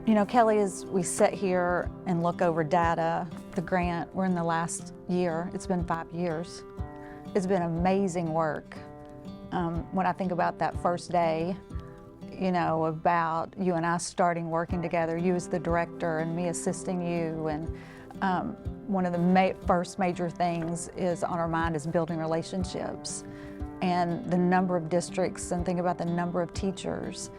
You know, Kelly, as we sit here and look over data, the grant, we're in the last year. It's been 5 years. It's been amazing work. When I think about that first day, you know, about you and I starting working together, you as the director and me assisting you, and one of the first major things is on our mind is building relationships. And the number of districts, and think about the number of teachers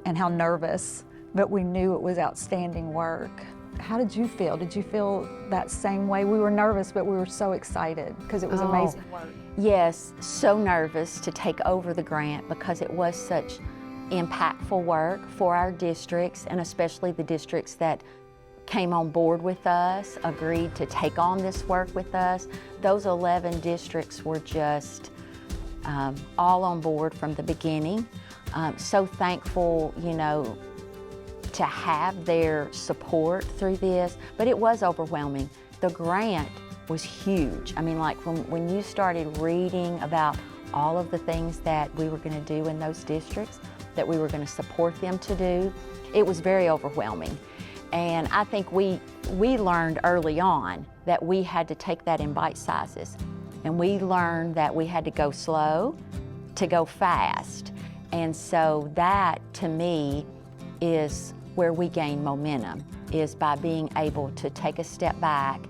and how nervous, but we knew it was outstanding work. How did you feel? Did you feel that same way? We were nervous, but we were so excited because it was amazing work. Yes, so nervous to take over the grant because it was such impactful work for our districts, and especially the districts that came on board with us, agreed to take on this work with us. Those 11 districts were just all on board from the beginning. So thankful, you know, to have their support through this, but it was overwhelming. The grant was huge. I mean, like when you started reading about all of the things that we were going to do in those districts, that we were going to support them to do, it was very overwhelming. And I think we learned early on that we had to take that in bite sizes. And we learned that we had to go slow to go fast. And so that, to me, is where we gain momentum, is by being able to take a step back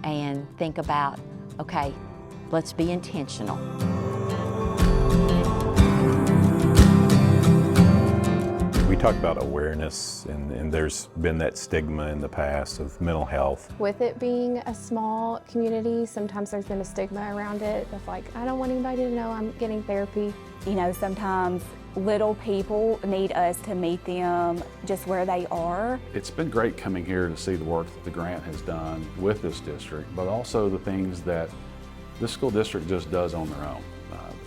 and think about, okay, let's be intentional. We talked about awareness, and there's been that stigma in the past of mental health. With it being a small community, sometimes there's been a stigma around it of like, I don't want anybody to know I'm getting therapy. You know, sometimes little people need us to meet them just where they are. It's been great coming here to see the work that the grant has done with this district, but also the things that this school district just does on their own.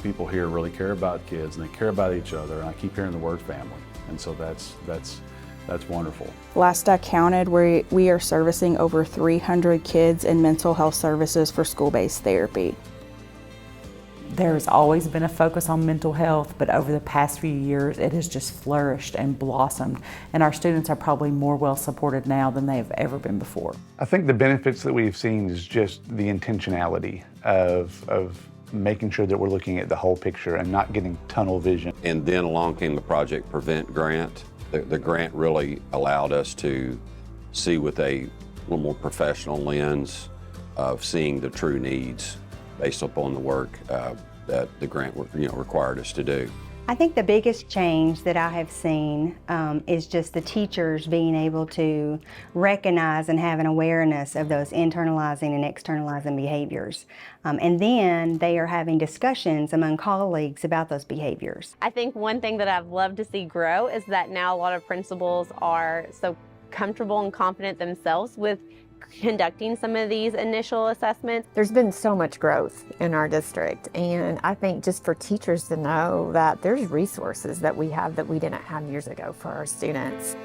People here really care about kids and they care about each other, and I keep hearing the word family, and so that's wonderful. Last I counted, we are servicing over 300 kids in mental health services for school-based therapy. There's always been a focus on mental health, but over the past few years it has just flourished and blossomed, and our students are probably more well supported now than they have ever been before. I think the benefits that we've seen is just the intentionality of making sure that we're looking at the whole picture and not getting tunnel vision. And then along came the Project Prevent grant. The grant really allowed us to see with a little more professional lens of seeing the true needs based upon the work that the grant required us to do. I think the biggest change that I have seen is just the teachers being able to recognize and have an awareness of those internalizing and externalizing behaviors. And then they are having discussions among colleagues about those behaviors. I think one thing that I've loved to see grow is that now a lot of principals are so comfortable and confident themselves with conducting some of these initial assessments. There's been so much growth in our district, and I think just for teachers to know that there's resources that we have that we didn't have years ago for our students.